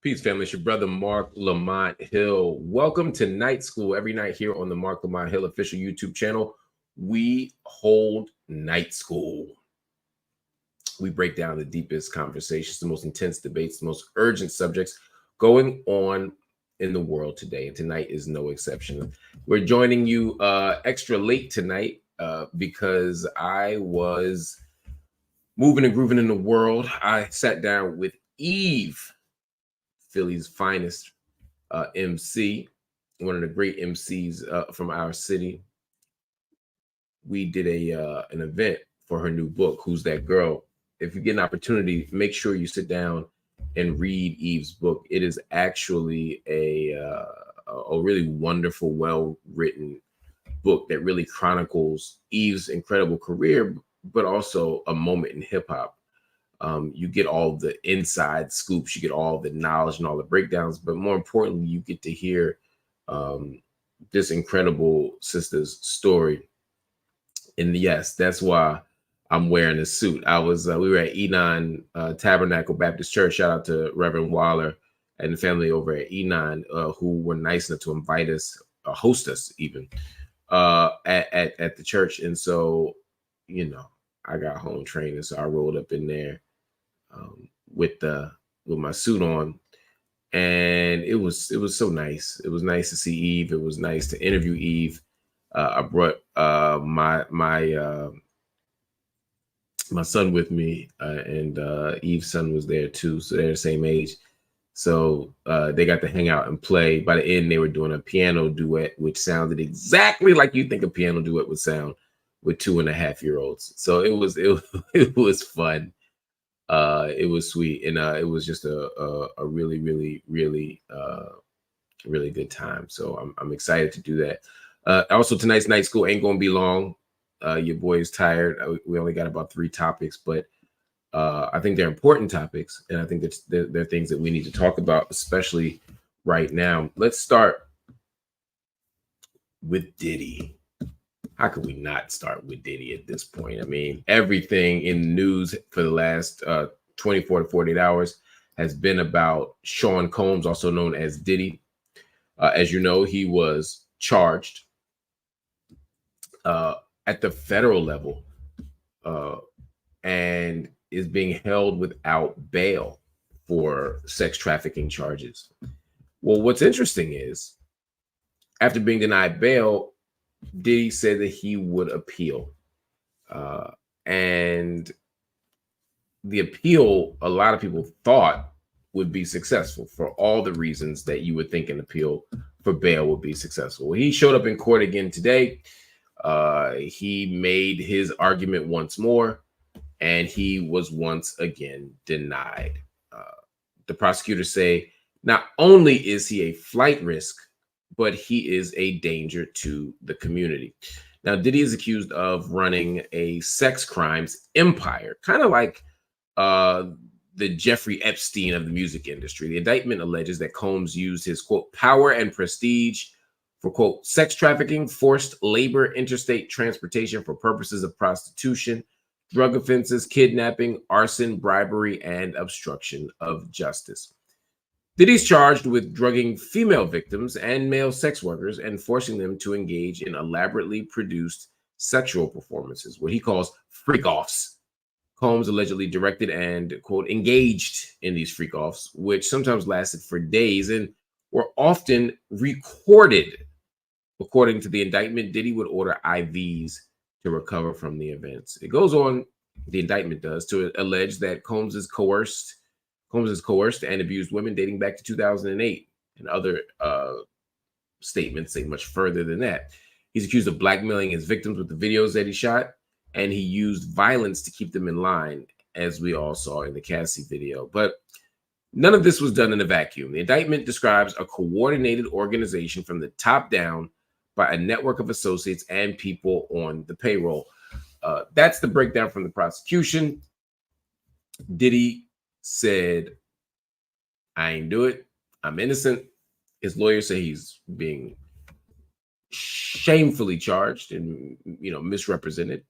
Peace, family. It's your brother, Marc Lamont Hill. Welcome to Night School. Every night here on the Marc Lamont Hill official YouTube channel, we hold night school. We break down the deepest conversations, the most intense debates, the most urgent subjects going on in the world today. And tonight is no exception. We're joining you extra late tonight because I was moving and grooving in the world. I sat down with Eve, Philly's finest MC, one of the great MCs from our city. We did an event for her new book, Who's That Girl? If you get an opportunity, make sure you sit down and read Eve's book. It is actually a really wonderful, well-written book that really chronicles Eve's incredible career, but also a moment in hip-hop. You get all the inside scoops, you get all the knowledge and all the breakdowns, but more importantly, you get to hear this incredible sister's story. And yes, that's why I'm wearing a suit. We were at Enon Tabernacle Baptist Church. Shout out to Reverend Waller and the family over at Enon who were nice enough to invite us, host us even at the church. And so, you know, I got home training, so I rolled up in there with my suit on, and it was so nice. It was nice to see Eve. It was nice to interview Eve. I brought my son with me, and Eve's son was there too, so they're the same age. So they got to hang out and play. By the end, they were doing a piano duet, which sounded exactly like you think a piano duet would sound with 2.5-year-olds. So it was fun. It was sweet, and it was just a really, really, really, really good time. So I'm excited to do that. Also, tonight's night school ain't gonna be long. Your boy is tired. We only got about 3 topics, but I think they're important topics, and I think that they're things that we need to talk about, especially right now. Let's start with Diddy. How could we not start with Diddy at this point? I mean, everything in the news for the last 24 to 48 hours has been about Sean Combs, also known as Diddy. As you know, he was charged at the federal level and is being held without bail for sex trafficking charges. Well, what's interesting is, after being denied bail, Diddy said that he would appeal. And the appeal, a lot of people thought would be successful for all the reasons that you would think an appeal for bail would be successful. Well, he showed up in court again today. He made his argument once more, and he was once again denied. The prosecutors say not only is he a flight risk, but he is a danger to the community. Now, Diddy is accused of running a sex crimes empire, kind of like the Jeffrey Epstein of the music industry. The indictment alleges that Combs used his, quote, power and prestige for, quote, sex trafficking, forced labor, interstate transportation for purposes of prostitution, drug offenses, kidnapping, arson, bribery, and obstruction of justice. Diddy's charged with drugging female victims and male sex workers and forcing them to engage in elaborately produced sexual performances, what he calls freak-offs. Combs allegedly directed and, quote, engaged in these freak-offs, which sometimes lasted for days and were often recorded. According to the indictment, Diddy would order IVs to recover from the events. It goes on, the indictment does, to allege that Combs has coerced and abused women dating back to 2008, and other statements say much further than that. He's accused of blackmailing his victims with the videos that he shot, and he used violence to keep them in line, as we all saw in the Cassie video. But none of this was done in a vacuum. The indictment describes a coordinated organization from the top down by a network of associates and people on the payroll. That's the breakdown from the prosecution. Diddy said, I ain't do it. I'm innocent. His lawyers say he's being shamefully charged and, misrepresented.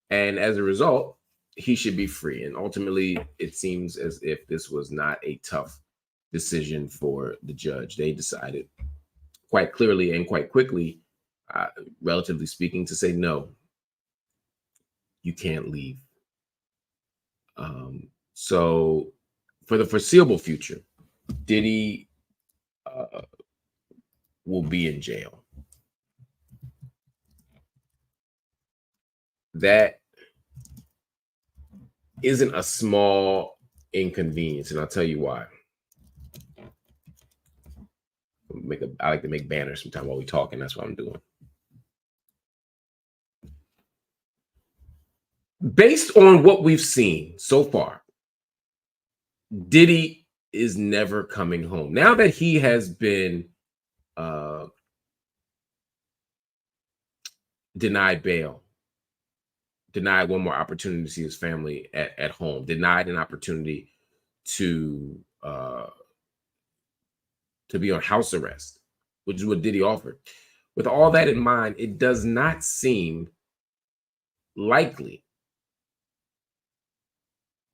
And as a result, he should be free. And ultimately, it seems as if this was not a tough decision for the judge. They decided quite clearly and quite quickly, relatively speaking, to say, no, you can't leave. So for the foreseeable future, Diddy will be in jail. That isn't a small inconvenience, and I'll tell you why. I like to make banners sometimes while we talk, and that's what I'm doing. Based on what we've seen so far, Diddy is never coming home. Now that he has been denied bail, denied one more opportunity to see his family at home, denied an opportunity to be on house arrest, which is what Diddy offered. With all that in mind, it does not seem likely.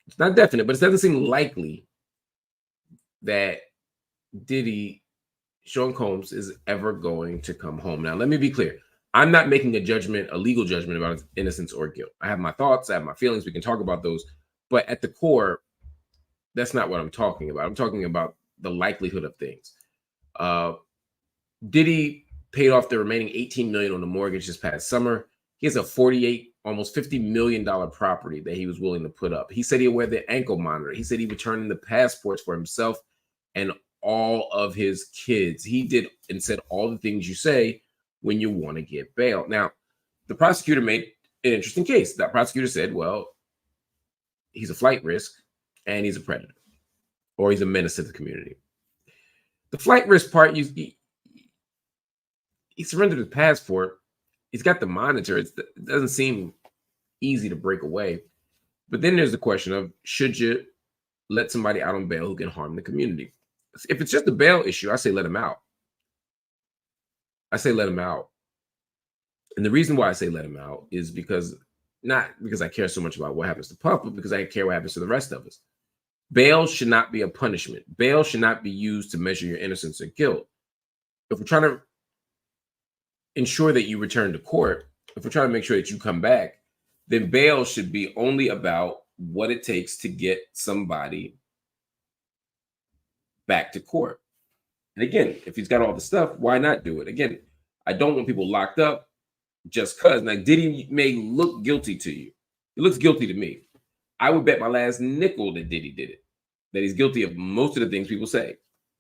It's not definite, but it doesn't seem likely that Diddy, Sean Combs, is ever going to come home. Now, let me be clear. I'm not making a legal judgment about his innocence or guilt. I have my thoughts, I have my feelings. We can talk about those. But at the core, that's not what I'm talking about. I'm talking about the likelihood of things. Diddy paid off the remaining $18 million on the mortgage this past summer. He has a almost $50 million property that he was willing to put up. He said he'd wear the ankle monitor. He said he would turn in the passports for himself and all of his kids. He did and said all the things you say when you want to get bail. Now, the prosecutor made an interesting case. That prosecutor said, well, he's a flight risk and he's a predator, or he's a menace to the community. The flight risk part, he surrendered his passport. He's got the monitor. It doesn't seem easy to break away. But then there's the question of, should you let somebody out on bail who can harm the community? If it's just a bail issue, I say let him out. I say let him out. And the reason why I say let him out is not because I care so much about what happens to Puff, but because I care what happens to the rest of us. Bail should not be a punishment. Bail should not be used to measure your innocence or guilt. If we're trying to ensure that you return to court, if we're trying to make sure that you come back, then bail should be only about what it takes to get somebody back to court. And again, if he's got all the stuff, why not do it? Again, I don't want people locked up just because. Now, Diddy may look guilty to you. He looks guilty to me. I would bet my last nickel that Diddy did it, that he's guilty of most of the things people say.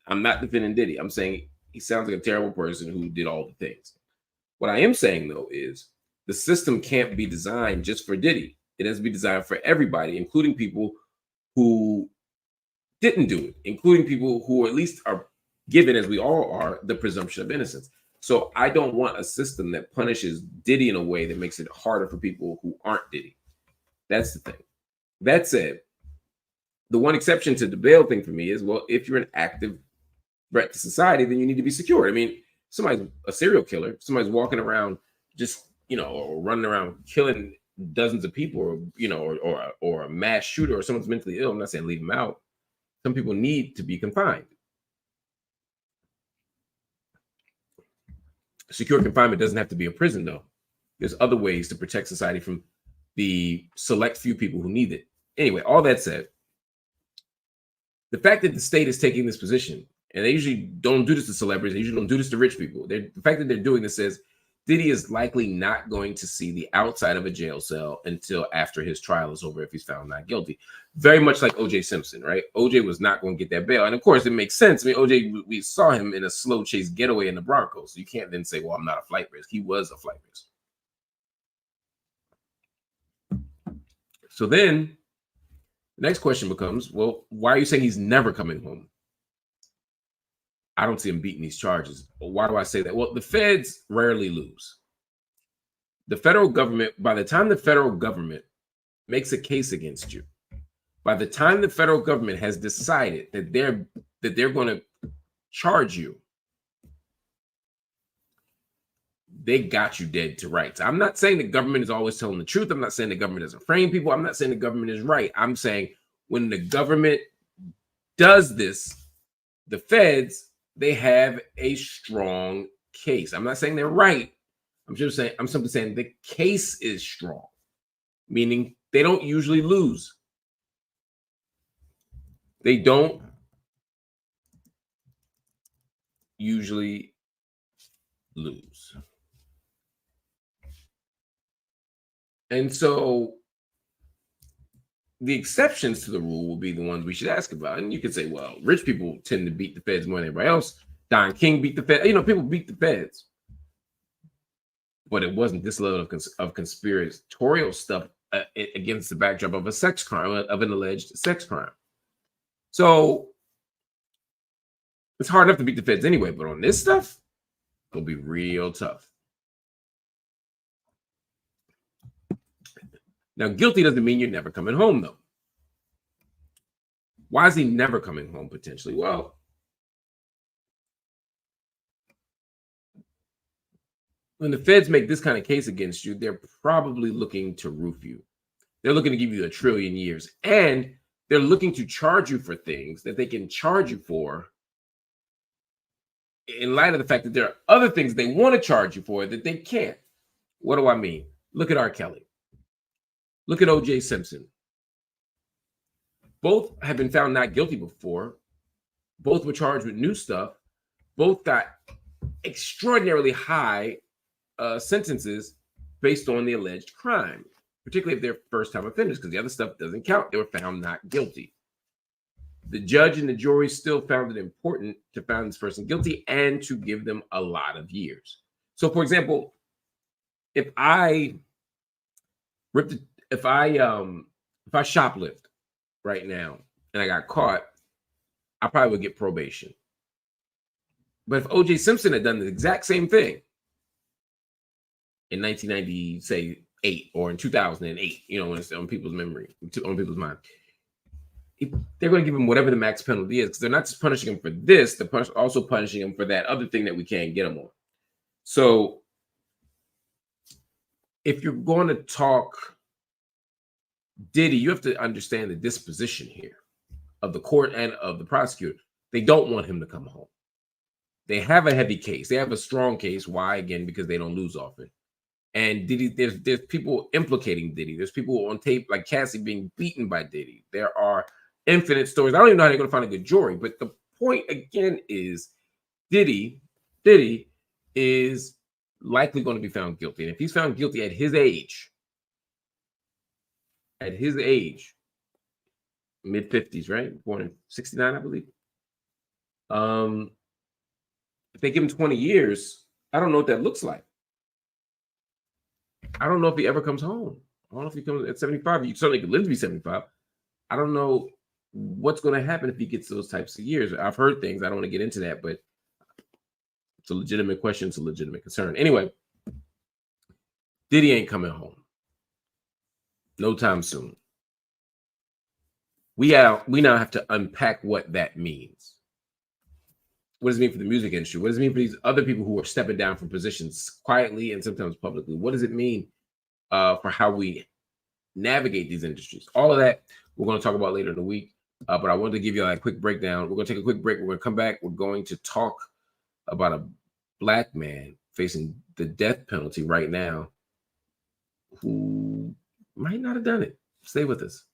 I'm not defending Diddy. I'm saying he sounds like a terrible person who did all the things. What I am saying, though, is the system can't be designed just for Diddy. It has to be designed for everybody, including people who didn't do it, including people who at least are given, as we all are, the presumption of innocence. So I don't want a system that punishes Diddy in a way that makes it harder for people who aren't Diddy. That's the thing. That said, the one exception to the bail thing for me is, well, if you're an active threat to society, then you need to be secured. I mean, somebody's a serial killer, somebody's walking around just, or running around killing dozens of people, or a mass shooter, or someone's mentally ill. I'm not saying leave them out. Some people need to be confined. Secure confinement doesn't have to be a prison, though. There's other ways to protect society from the select few people who need it. Anyway, all that said, the fact that the state is taking this position, and they usually don't do this to celebrities, they usually don't do this to rich people. The fact that they're doing this says Diddy is likely not going to see the outside of a jail cell until after his trial is over if he's found not guilty. Very much like O.J. Simpson, right? O.J. was not going to get that bail. And of course, it makes sense. I mean, O.J., we saw him in a slow chase getaway in the Broncos. So you can't then say, well, I'm not a flight risk. He was a flight risk. So then the next question becomes, well, why are you saying he's never coming home? I don't see him beating these charges. But why do I say that? Well, the feds rarely lose. The federal government, by the time the federal government makes a case against you, by the time the federal government has decided that they're going to charge you, they got you dead to rights. I'm not saying the government is always telling the truth. I'm not saying the government doesn't frame people. I'm not saying the government is right. I'm saying when the government does this, The feds, they have a strong case. I'm not saying they're right. I'm simply saying the case is strong, meaning they don't usually lose. They don't usually lose. And so the exceptions to the rule will be the ones we should ask about. And you could say, well, rich people tend to beat the feds more than everybody else. Don King beat the feds. People beat the feds. But it wasn't this level of conspiratorial stuff against the backdrop of a sex crime, of an alleged sex crime. So it's hard enough to beat the feds anyway, but on this stuff, it'll be real tough. Now, guilty doesn't mean you're never coming home, though. Why is he never coming home, potentially? Well, when the feds make this kind of case against you, they're probably looking to roof you. They're looking to give you 1 trillion years. And they're looking to charge you for things that they can charge you for in light of the fact that there are other things they want to charge you for that they can't. What do I mean? Look at R. Kelly. Look at O.J. Simpson. Both have been found not guilty before. Both were charged with new stuff. Both got extraordinarily high sentences based on the alleged crime, particularly if they're first-time offenders, because the other stuff doesn't count. They were found not guilty. The judge and the jury still found it important to find this person guilty and to give them a lot of years. So, for example, if I shoplift right now and I got caught, I probably would get probation. But if O.J. Simpson had done the exact same thing in 1990, say 8 or in 2008, when it's on people's memory, on people's mind, they're going to give him whatever the max penalty is, because they're not just punishing him for this, they're also punishing him for that other thing that we can't get him on. So if you're going to talk Diddy, you have to understand the disposition here of the court and of the prosecutor. They don't want him to come home. They have a heavy case. They have a strong case. Why? Again, because they don't lose often. And Diddy, there's people implicating Diddy. There's people on tape like Cassie being beaten by Diddy. There are infinite stories. I don't even know how they're going to find a good jury. But the point again is Diddy is likely going to be found guilty. And if he's found guilty at his age, mid-50s, right? Born in 69, I believe. If they give him 20 years, I don't know what that looks like. I don't know if he ever comes home. I don't know if he comes at 75. You certainly could live to be 75. I don't know what's going to happen if he gets those types of years. I've heard things. I don't want to get into that, but it's a legitimate question. It's a legitimate concern. Anyway, Diddy ain't coming home no time soon. We now have to unpack what that means. What does it mean for the music industry? What does it mean for these other people who are stepping down from positions quietly and sometimes publicly? What does it mean for how we navigate these industries? All of that we're going to talk about later in the week. But I wanted to give you a quick breakdown. We're going to take a quick break. We're going to come back. We're going to talk about a Black man facing the death penalty right now who might not have done it. Stay with us.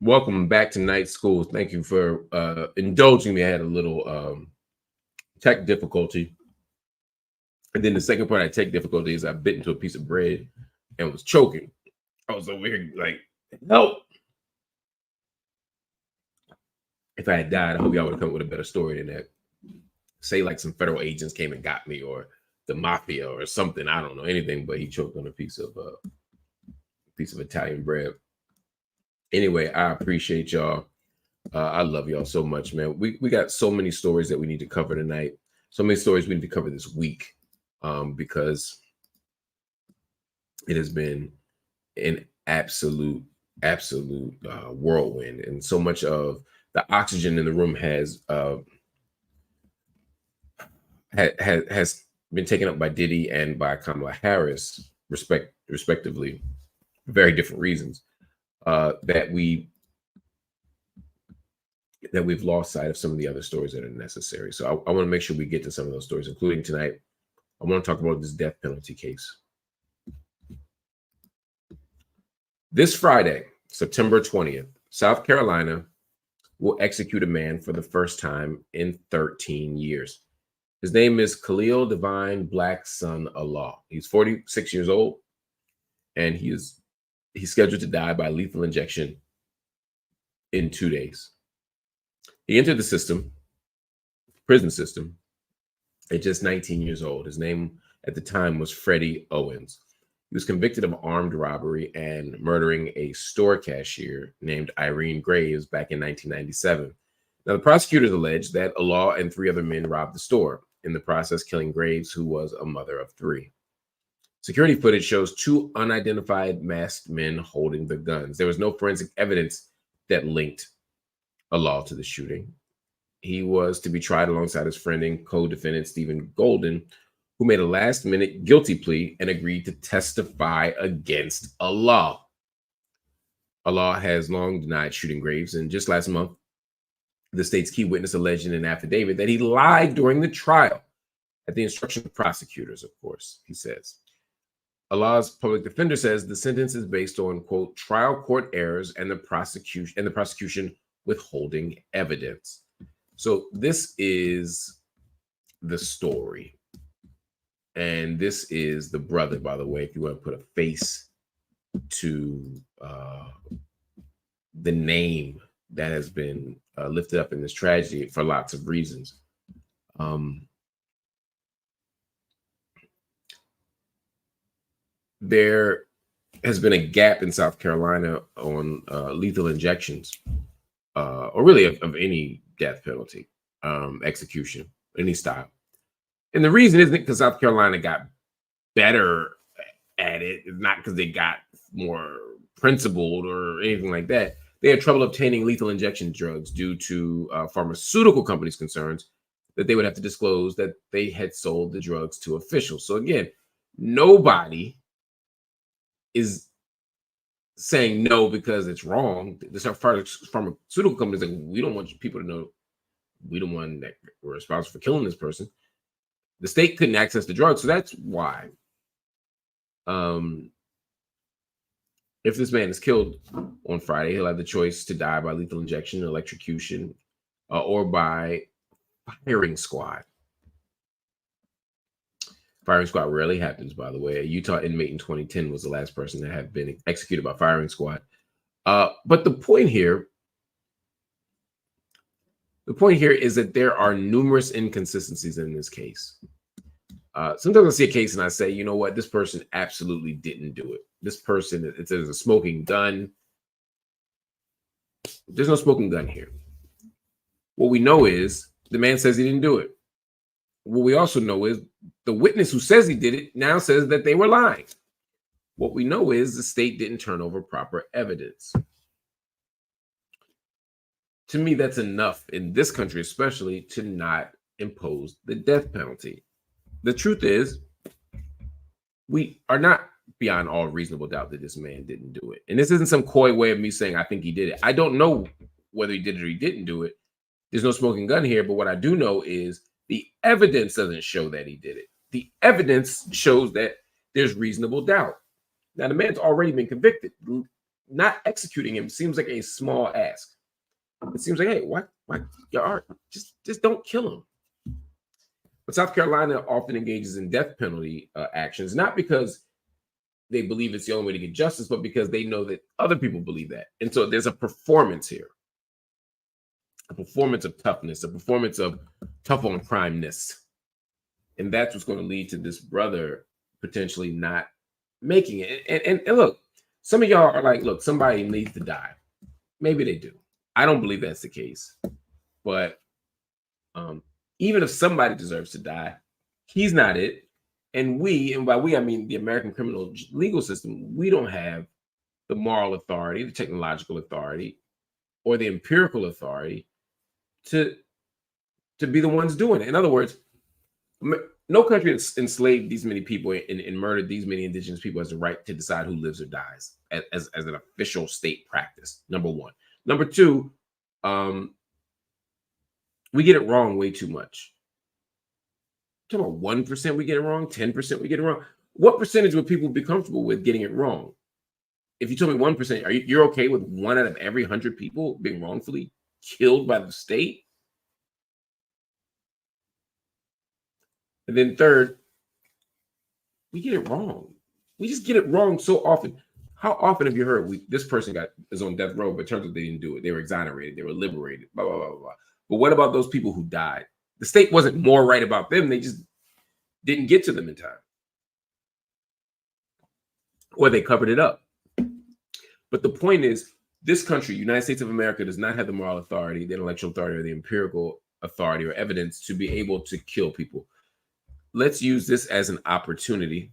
Welcome back to night school. Thank you for indulging me. I had a little tech difficulty. And then the second part of tech difficulty is I bit into a piece of bread and was choking. I was over here like, help. If I had died, I hope y'all would have come up with a better story than that. Say like some federal agents came and got me, or the mafia or something. I don't know anything, but he choked on a piece of Italian bread. Anyway, I appreciate y'all. I love y'all so much, man. We got so many stories that we need to cover tonight. So many stories we need to cover this week, because it has been an absolute whirlwind, and so much of the oxygen in the room has been taken up by Diddy and by Kamala Harris, respectively, for very different reasons. That we've lost sight of some of the other stories that are necessary. So I want to make sure we get to some of those stories, including tonight. I want to talk about this death penalty case. This Friday, September 20th, South Carolina will execute a man for the first time in 13 years. His name is Khalil Divine Black Son Allah. He's 46 years old, and he's scheduled to die by lethal injection in 2 days. He entered the prison system, at just 19 years old. His name at the time was Freddie Owens. He was convicted of armed robbery and murdering a store cashier named Irene Graves back in 1997. Now, the prosecutors alleged that Allah and 3 other men robbed the store, in the process killing Graves, who was a mother of 3. Security footage shows 2 unidentified masked men holding the guns. There was no forensic evidence that linked Allah to the shooting. He was to be tried alongside his friend and co-defendant Stephen Golden, who made a last-minute guilty plea and agreed to testify against Allah. Allah has long denied shooting Graves, and just last month, the state's key witness alleged in an affidavit that he lied during the trial, at the instruction of prosecutors, of course, he says. Allah's public defender says the sentence is based on, quote, trial court errors and the prosecution withholding evidence. So this is the story. And this is the brother, by the way, if you want to put a face to the name that has been lifted up in this tragedy for lots of reasons. There has been a gap in South Carolina on lethal injections, or really of any death penalty, execution, any style. And the reason isn't because South Carolina got better at it. It's not because they got more principled or anything like that. They had trouble obtaining lethal injection drugs due to pharmaceutical companies' concerns that they would have to disclose that they had sold the drugs to officials. So again, nobody is saying no because it's wrong. The pharmaceutical companies like, we don't want people to know we the one that were responsible for killing this person. The state couldn't access the drugs, so that's why. If this man is killed on Friday, he'll have the choice to die by lethal injection, electrocution, or by firing squad. Firing squad rarely happens, by the way. A Utah inmate in 2010 was the last person to have been executed by firing squad. But the point here is that there are numerous inconsistencies in this case. Sometimes I see a case and I say, you know what, this person absolutely didn't do it. This person, it says a smoking gun. There's no smoking gun here. What we know is the man says he didn't do it. What we also know is the witness who says he did it now says that they were lying. What we know is the state didn't turn over proper evidence. To me, that's enough in this country, especially, to not impose the death penalty. The truth is, we are not beyond all reasonable doubt that this man didn't do it. And this isn't some coy way of me saying I think he did it. I don't know whether he did it or he didn't do it. There's no smoking gun here, but what I do know is the evidence doesn't show that he did it. The evidence shows that there's reasonable doubt. Now, the man's already been convicted. not executing him seems like a small ask. It seems like, hey, why y'all just don't kill him. But South Carolina often engages in death penalty actions, not because they believe it's the only way to get justice, but because they know that other people believe that. And so there's a performance here, a performance of toughness, a performance of tough on crimeness. And that's what's going to lead to this brother potentially not making it. And look, some of y'all are like, look, somebody needs to die. Maybe they do. I don't believe that's the case. But even if somebody deserves to die, he's not it. And by we, I mean the American criminal legal system, we don't have the moral authority, the technological authority, or the empirical authority to be the ones doing it. In other words, no country has enslaved these many people and murdered these many indigenous people has the right to decide who lives or dies as an official state practice, number one. Number two, we get it wrong way too much. Talking about 1% we get it wrong, 10% we get it wrong. What percentage would people be comfortable with getting it wrong? If you told me 1%, you're okay with 1 out of every 100 people being wrongfully killed by the state? And then third, we get it wrong. We just get it wrong so often. How often have you heard this person is on death row, but turns out they didn't do it? They were exonerated. They were liberated. Blah blah blah blah. But what about those people who died? The state wasn't more right about them. They just didn't get to them in time. Or they covered it up. But the point is, this country, United States of America, does not have the moral authority, the intellectual authority, or the empirical authority or evidence to be able to kill people. Let's use this as an opportunity.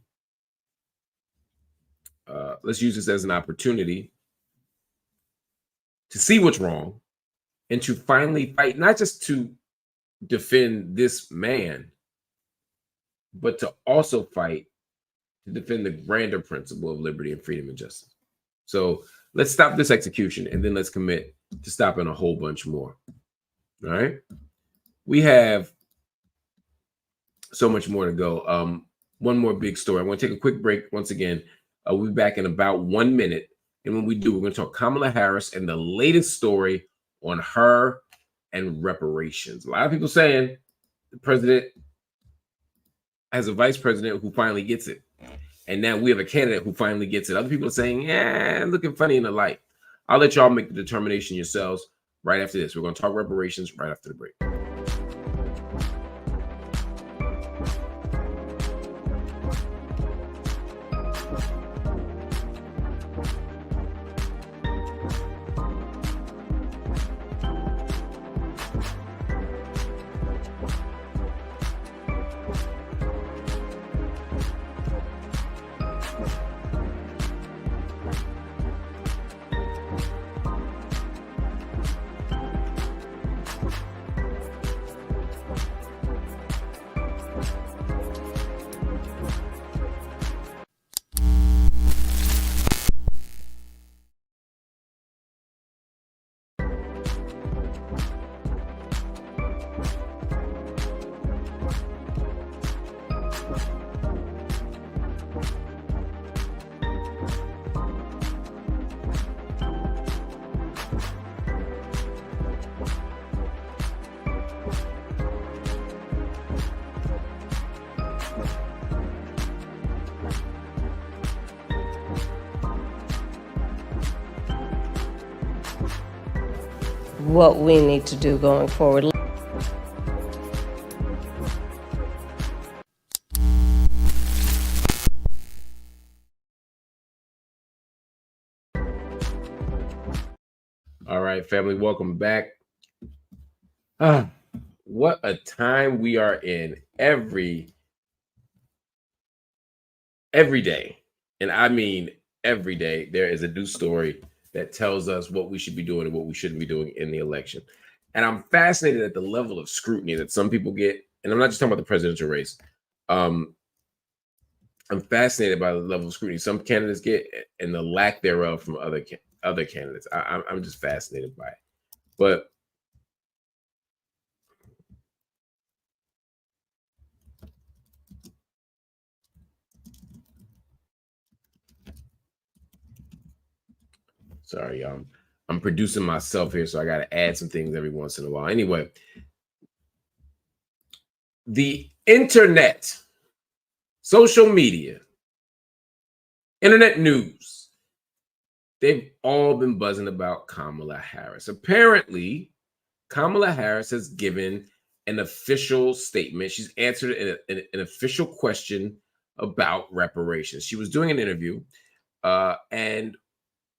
Let's use this as an opportunity to see what's wrong and to finally fight, not just to defend this man, but to also fight to defend the grander principle of liberty and freedom and justice. So let's stop this execution and then let's commit to stopping a whole bunch more. All right. We have so much more to go. One more big story. I want to take a quick break once again. We'll be back in about 1 minute. And when we do, we're going to talk Kamala Harris and the latest story on her and reparations. A lot of people saying the president has a vice president who finally gets it. And now we have a candidate who finally gets it. Other people are saying, yeah, looking funny in the light. I'll let y'all make the determination yourselves right after this. We're going to talk reparations right after the break. What we need to do going forward. All right, family, welcome back. What a time we are in every day. And I mean, every day there is a new story that tells us what we should be doing and what we shouldn't be doing in the election. And I'm fascinated at the level of scrutiny that some people get. And I'm not just talking about the presidential race. I'm fascinated by the level of scrutiny some candidates get and the lack thereof from other candidates. I'm just fascinated by it. But Sorry, I'm producing myself here, so I got to add some things every once in a while. Anyway, the internet, social media, internet news, they've all been buzzing about Kamala Harris. Apparently, Kamala Harris has given an official statement. She's answered an official question about reparations. She was doing an interview, and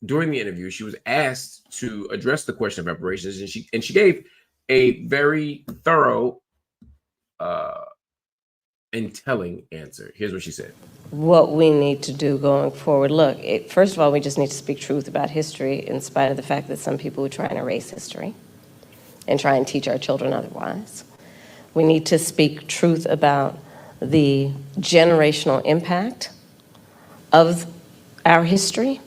during the interview, she was asked to address the question of reparations, and she gave a very thorough and telling answer. Here's what she said. What we need to do going forward. Look, first of all, we just need to speak truth about history, in spite of the fact that some people are trying to erase history and try and teach our children otherwise. We need to speak truth about the generational impact of our history,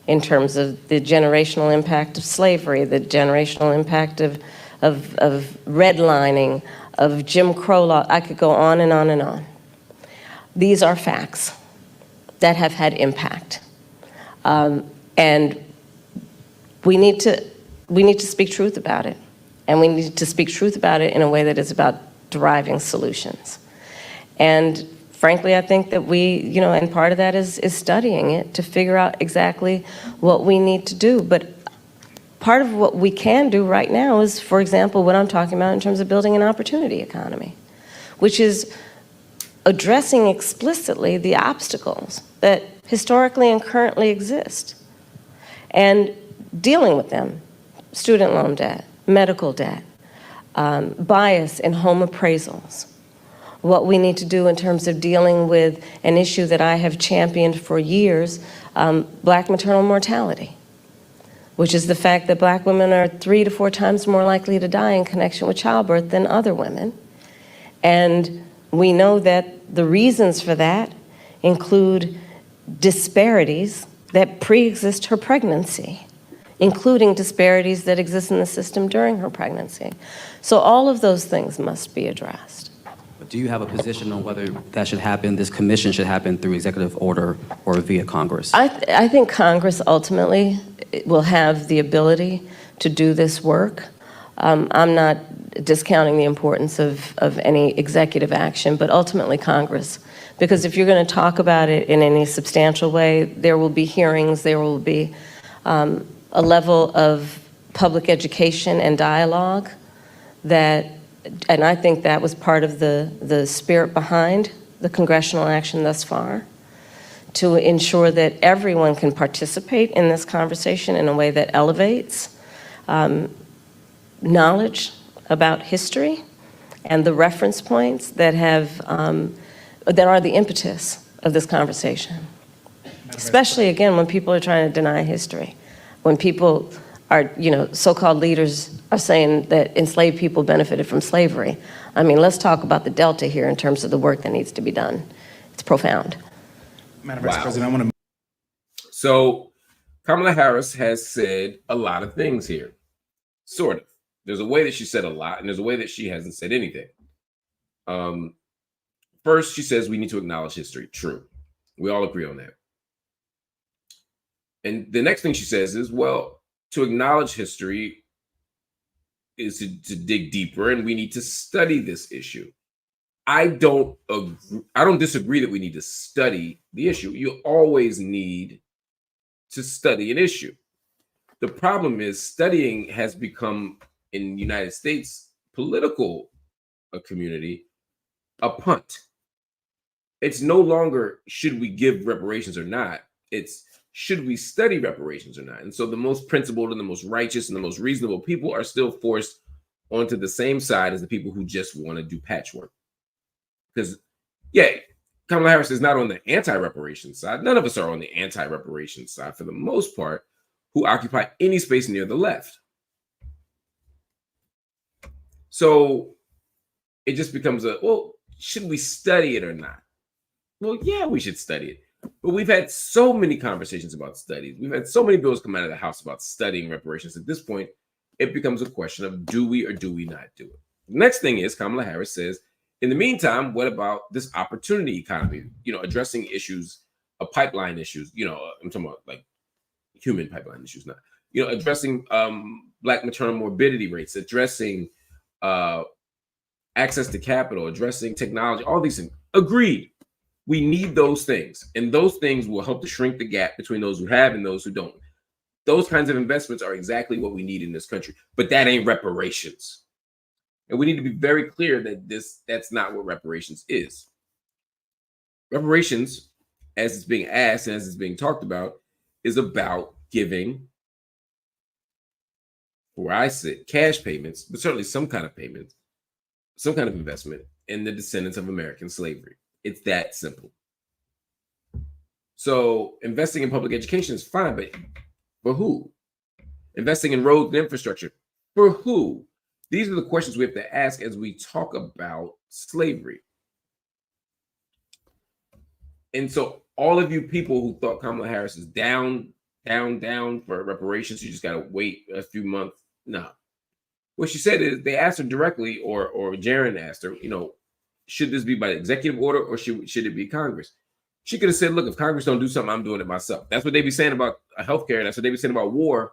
in terms of the generational impact of slavery, the generational impact of redlining, of Jim Crow law. I could go on and on and on. These are facts that have had impact. And we need to speak truth about it. And we need to speak truth about it in a way that is about deriving solutions. And frankly, I think that we, and part of that is studying it to figure out exactly what we need to do. But part of what we can do right now is, for example, what I'm talking about in terms of building an opportunity economy, which is addressing explicitly the obstacles that historically and currently exist and dealing with them. Student loan debt, medical debt, bias in home appraisals. What we need to do in terms of dealing with an issue that I have championed for years, Black maternal mortality, which is the fact that Black women are 3 to 4 times more likely to die in connection with childbirth than other women. And we know that the reasons for that include disparities that pre-exist her pregnancy, including disparities that exist in the system during her pregnancy. So all of those things must be addressed. But do you have a position on whether that should happen, this commission should happen through executive order or via Congress? I think Congress ultimately will have the ability to do this work. I'm not discounting the importance of any executive action, but ultimately Congress. Because if you're going to talk about it in any substantial way, there will be hearings, there will be a level of public education and dialogue that, and I think that was part of the spirit behind the congressional action thus far, to ensure that everyone can participate in this conversation in a way that elevates knowledge about history and the reference points that have that are the impetus of this conversation. Especially, again, when people are trying to deny history, when people are, so-called leaders are saying that enslaved people benefited from slavery. I mean, let's talk about the delta here in terms of the work that needs to be done. It's profound. Madam Vice President, I want to. So Kamala Harris has said a lot of things here, sort of. There's a way that she said a lot, and there's a way that she hasn't said anything. First, she says we need to acknowledge history. True. We all agree on that. And the next thing she says is, well, to acknowledge history is to dig deeper, and we need to study this issue. I don't disagree that we need to study the issue. You always need to study an issue. The problem is studying has become, in the United States political community, a punt. It's no longer should we give reparations or not. It's should we study reparations or not? And so the most principled and the most righteous and the most reasonable people are still forced onto the same side as the people who just want to do patchwork. Because, yeah, Kamala Harris is not on the anti-reparations side. None of us are on the anti-reparations side, for the most part, who occupy any space near the left. So it just becomes should we study it or not? Well, yeah, we should study it. But we've had so many conversations about studies. We've had so many bills come out of the House about studying reparations. At this point, it becomes a question of do we or do we not do it? The next thing is Kamala Harris says, in the meantime, what about this opportunity economy? Addressing issues, pipeline issues. I'm talking about like human pipeline issues, addressing Black maternal morbidity rates, addressing access to capital, addressing technology, all these things. Agreed. We need those things. And those things will help to shrink the gap between those who have and those who don't. Those kinds of investments are exactly what we need in this country. But that ain't reparations. And we need to be very clear that that's not what reparations is. Reparations, as it's being asked and as it's being talked about, is about giving, where I sit, cash payments, but certainly some kind of payments, some kind of investment in the descendants of American slavery. It's that simple. So investing in public education is fine, but for who? Investing in roads and infrastructure, for who? These are the questions we have to ask as we talk about slavery. And so all of you people who thought Kamala Harris is down for reparations, you just got to wait a few months. No. What she said is they asked her directly, or Jaron asked her, should this be by executive order or should it be Congress? She could have said, look, if Congress don't do something, I'm doing it myself. That's what they be saying about healthcare. That's what they be saying about war.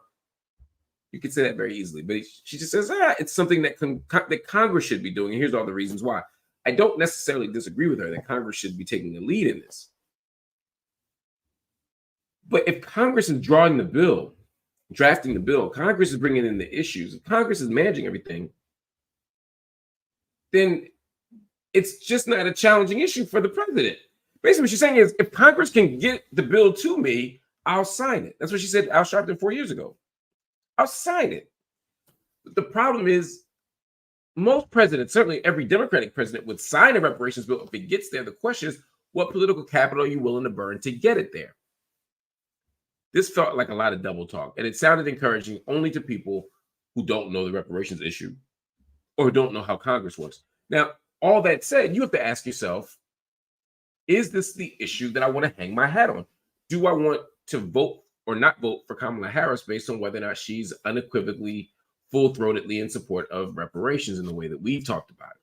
You could say that very easily. But she just says, it's something that Congress should be doing. And here's all the reasons why. I don't necessarily disagree with her that Congress should be taking the lead in this. But if Congress is drawing the bill, drafting the bill, Congress is bringing in the issues, if Congress is managing everything, then it's just not a challenging issue for the president. Basically, what she's saying is, if Congress can get the bill to me, I'll sign it. That's what she said Al Sharpton 4 years ago. I'll sign it. But the problem is, most presidents, certainly every Democratic president, would sign a reparations bill if it gets there. The question is, what political capital are you willing to burn to get it there? This felt like a lot of double talk, and it sounded encouraging only to people who don't know the reparations issue or don't know how Congress works. Now, all that said, you have to ask yourself, is this the issue that I want to hang my hat on? Do I want to vote or not vote for Kamala Harris based on whether or not she's unequivocally, full-throatedly in support of reparations in the way that we've talked about it?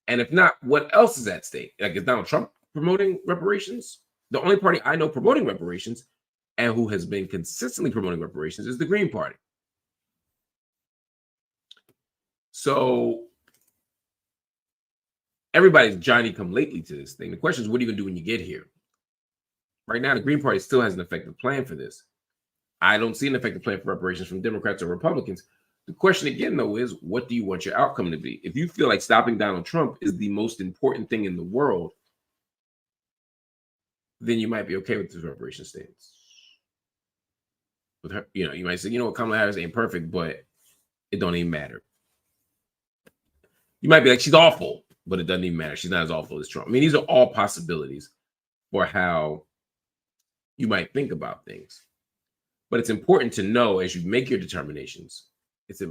And if not, what else is at stake? Like, is Donald Trump promoting reparations? The only party I know promoting reparations and who has been consistently promoting reparations is the Green Party. So everybody's Johnny come lately to this thing. The question is, what are you going to do when you get here? Right now, the Green Party still has an effective plan for this. I don't see an effective plan for reparations from Democrats or Republicans. The question again, though, is what do you want your outcome to be? If you feel like stopping Donald Trump is the most important thing in the world, then you might be okay with this reparation stance. With her, you might say, what, Kamala Harris ain't perfect, but it don't even matter. You might be like, she's awful, but it doesn't even matter. She's not as awful as Trump. I mean, these are all possibilities for how you might think about things. But it's important to know as you make your determinations, it's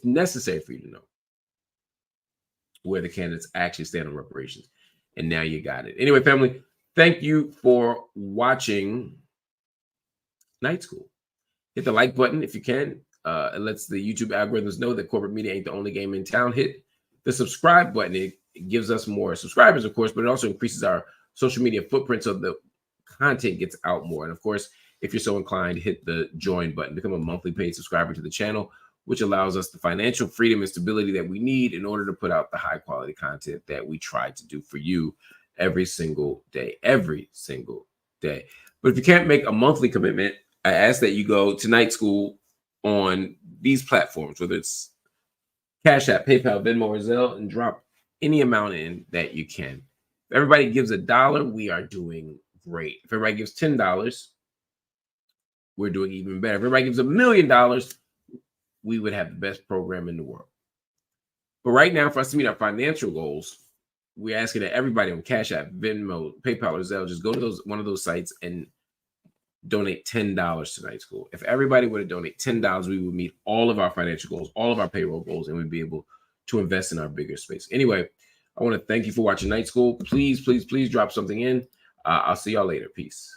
necessary for you to know where the candidates actually stand on reparations. And now you got it. Anyway, family, thank you for watching Night School. Hit the like button if you can. It lets the YouTube algorithms know that corporate media ain't the only game in town. Hit the subscribe button. It gives us more subscribers, of course, but it also increases our social media footprint so the content gets out more. And of course, if you're so inclined, hit the join button. Become a monthly paid subscriber to the channel, which allows us the financial freedom and stability that we need in order to put out the high quality content that we try to do for you every single day. But if you can't make a monthly commitment, I ask that you go to Night School on these platforms, whether it's Cash App, PayPal, Venmo, or Zelle, and drop any amount in that you can. If everybody gives $1, we are doing great. If everybody gives $10, we're doing even better. If everybody gives $1 million, we would have the best program in the world. But right now, for us to meet our financial goals, we're asking that everybody on Cash App, Venmo, PayPal, or Zelle just go to one of those sites and donate $10 to Night School. If everybody were to donate $10, we would meet all of our financial goals, all of our payroll goals, and we'd be able to invest in our bigger space. Anyway, I want to thank you for watching Night School. Please, please, please drop something in. I'll see y'all later. Peace.